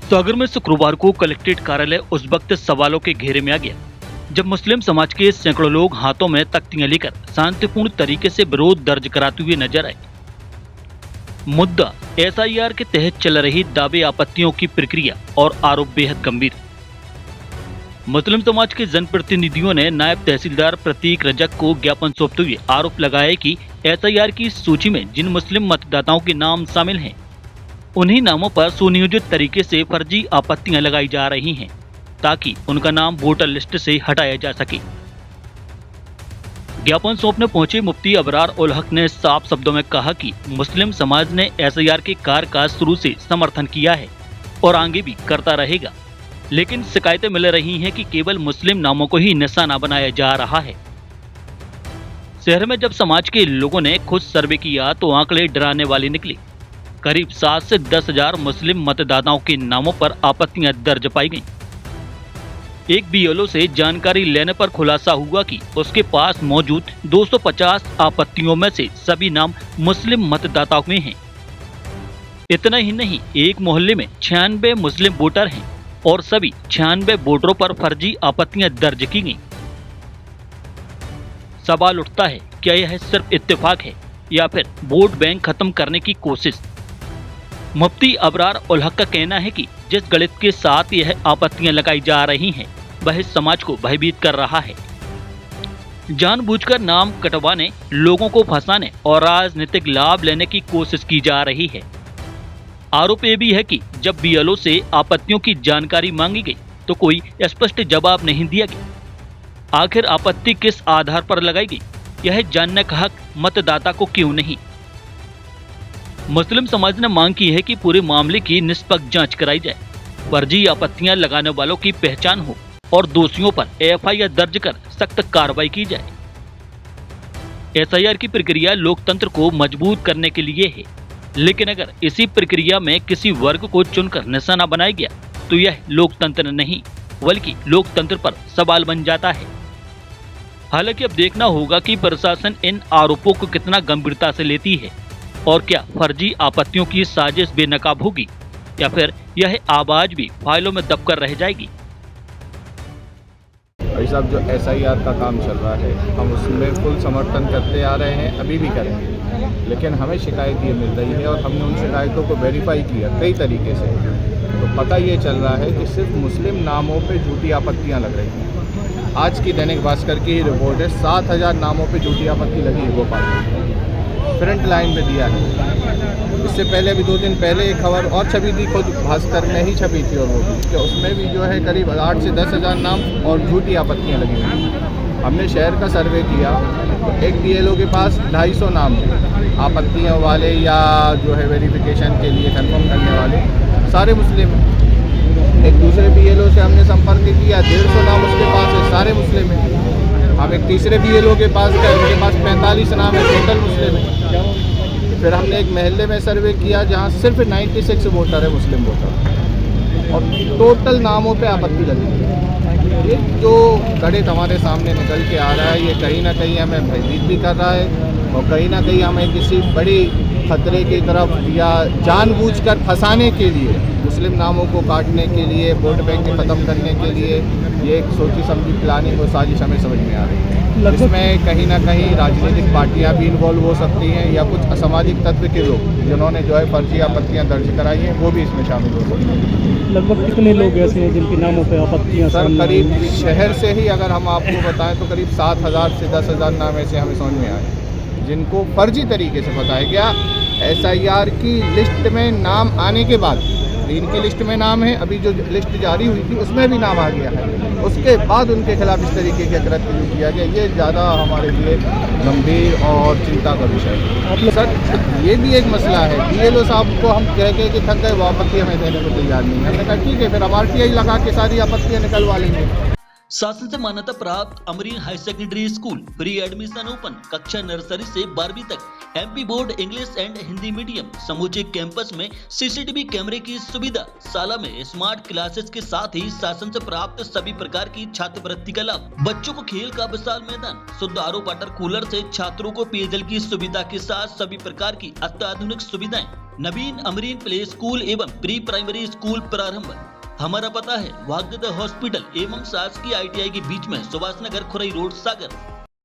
सागर में शुक्रवार को कलेक्ट्रेट कार्यालय उस वक्त सवालों के घेरे में आ गया जब मुस्लिम समाज के सैकड़ों लोग हाथों में तख्तियां लेकर शांतिपूर्ण तरीके से विरोध दर्ज कराते हुए नजर आए। मुद्दा एसआईआर के तहत चल रही दावे आपत्तियों की प्रक्रिया और आरोप बेहद गंभीर। मुस्लिम समाज के जनप्रतिनिधियों ने नायब तहसीलदार प्रतीक रजक को ज्ञापन सौंपते हुए आरोप लगाया कि एसआईआर की सूची में जिन मुस्लिम मतदाताओं के नाम शामिल हैं उन्हीं नामों पर सुनियोजित तरीके से फर्जी आपत्तियां लगाई जा रही हैं ताकि उनका नाम वोटर लिस्ट से हटाया जा सके। ज्ञापन सौंपने पहुंचे मुफ्ती अबरार उल हक ने साफ शब्दों में कहा कि मुस्लिम समाज ने एसआईआर के कार्य का शुरू से समर्थन किया है और आगे भी करता रहेगा, लेकिन शिकायतें मिल रही हैं कि केवल मुस्लिम नामों को ही निशाना बनाया जा रहा है। शहर में जब समाज के लोगों ने खुद सर्वे किया तो आंकड़े डराने वाले निकले। करीब 7 से 10 हजार मुस्लिम मतदाताओं के नामों पर आपत्तियां दर्ज पाई गईं। एक बीएलओ से जानकारी लेने पर खुलासा हुआ कि उसके पास मौजूद 250 आपत्तियों में से सभी नाम मुस्लिम मतदाताओं में हैं। इतना ही नहीं, एक मोहल्ले में 96 मुस्लिम वोटर हैं और सभी 96 वोटरों पर फर्जी आपत्तियां दर्ज की गईं। सवाल उठता है, क्या यह सिर्फ इत्तेफाक है या फिर वोट बैंक खत्म करने की कोशिश? मुफ्ती अबरार उल हक का कहना है कि जिस गणित के साथ यह आपत्तियां लगाई जा रही हैं वह समाज को भयभीत कर रहा है। जानबूझकर नाम कटवाने, लोगों को फंसाने और राजनीतिक लाभ लेने की कोशिश की जा रही है। आरोप ये भी है कि जब बीएलओ से आपत्तियों की जानकारी मांगी गई तो कोई स्पष्ट जवाब नहीं दिया गया। आखिर आपत्ति किस आधार पर लगाई गई, यह जानने का हक मतदाता को क्यों नहीं? मुस्लिम समाज ने मांग की है कि पूरे मामले की निष्पक्ष जांच कराई जाए, फर्जी आपत्तियां लगाने वालों की पहचान हो और दोषियों पर एफआईआर दर्ज कर सख्त कार्रवाई की जाए। एसआईआर की प्रक्रिया लोकतंत्र को मजबूत करने के लिए है, लेकिन अगर इसी प्रक्रिया में किसी वर्ग को चुनकर निशाना बनाया गया तो यह लोकतंत्र नहीं बल्कि लोकतंत्र पर सवाल बन जाता है। हालांकि अब देखना होगा कि प्रशासन इन आरोपों को कितना गंभीरता से लेती है और क्या फर्जी आपत्तियों की साजिश बेनकाब होगी या फिर यह आवाज भी फाइलों में दबकर रह जाएगी। भाई साहब, जो एसआईआर का काम चल रहा है हम उसमें फुल समर्थन करते आ रहे हैं, अभी भी करेंगे, लेकिन हमें शिकायत ये मिल रही है और हमने उन शिकायतों को वेरीफाई किया कई तरीके से। तो पता ये चल रहा है कि सिर्फ मुस्लिम नामों पे झूठी आपत्तियां लग रही हैं। आज की दैनिक भास्कर की ही रिपोर्ट है, 7000 नामों पे झूठी आपत्ति लगी है भोपाल में, फ्रंट लाइन में दिया है। इससे पहले अभी 2 दिन पहले एक खबर और छपी थी, खुद भास्कर में ही छपी थी, और वो भी कि उसमें भी जो है करीब 8 से 10 हज़ार नाम और झूठी आपत्तियां लगी हुई। हमने शहर का सर्वे किया तो एक बीएलओ के पास 250 नाम थे आपत्तियों वाले या जो है वेरिफिकेशन के लिए कंफर्म करने वाले, सारे मुस्लिम हैं। एक दूसरे बीएलओ से हमने संपर्क किया, 150 नाम उसके पास है, सारे मुस्लिम हैं। हम एक तीसरे बीएलओ के पास गए, उनके पास 45 नाम है, टोटल मुस्लिम है। फिर हमने एक महल्ले में सर्वे किया जहां सिर्फ 96 वोटर है मुस्लिम वोटर और टोटल नामों पे आपत्ति लगी है। ये जो गणित हमारे सामने निकल के आ रहा है ये कहीं ना कहीं हमें भयभीत भी कर रहा है और कहीं ना कहीं हमें किसी बड़ी खतरे की तरफ या जानबूझकर फंसाने के लिए, मुस्लिम नामों को काटने के लिए, वोट बैंक ख़त्म करने के लिए ये एक सोची समझी प्लानिंग और साजिश हमें समझ में आ रही है। इसमें कहीं ना कहीं राजनीतिक पार्टियां भी इन्वॉल्व हो सकती हैं या कुछ असामाजिक तत्व के लोग जिन्होंने जो है फर्जी आपत्तियां दर्ज कराई हैं वो भी इसमें शामिल हो सकते हैं। लगभग कितने लोग ऐसे हैं जिनके नामों पे आपत्तियां? सर, करीब शहर से ही अगर हम आपको बताएं तो करीब 7000 से 10,000 नाम ऐसे हमें समझ में आए जिनको फर्जी तरीके से फंसाया गया। एसआईआर की लिस्ट में नाम आने के बाद, इनकी लिस्ट में नाम है, अभी जो लिस्ट जारी हुई थी उसमें भी नाम आ गया है, उसके बाद उनके खिलाफ इस तरीके के कृत्य जो किया गया, ये ज़्यादा हमारे लिए गंभीर और चिंता का विषय है। सर, ये भी एक मसला है, बीएलओ साहब को हम कह के कि थक गए, वो आपत्ति हमें देने को तैयार नहीं है। हमने कहा ठीक है, फिर हम आरटीआई लगा के सारी आपत्तियाँ निकलवा लेंगे। शासन से मान्यता प्राप्त Amreen high secondary school, pre admission open, कक्षा नर्सरी से 12वीं तक MP board English and Hindi medium. समूचे कैंपस में सीसीटीवी कैमरे की सुविधा, शाला में स्मार्ट क्लासेस के साथ ही शासन से प्राप्त सभी प्रकार की छात्रवृत्ति का लाभ। बच्चों को खेल का विशाल मैदान, शुद्ध आरओ वाटर कूलर से छात्रों को पेयजल की सुविधा के साथ सभी प्रकार की अत्याधुनिक सुविधाएं। नवीन अमरीन प्ले स्कूल एवं प्री प्राइमरी स्कूल प्रारंभ। हमारा पता है वाग्देव हॉस्पिटल एवं शासकीय ITI के बीच में सुभाष नगर खुरई रोड सागर।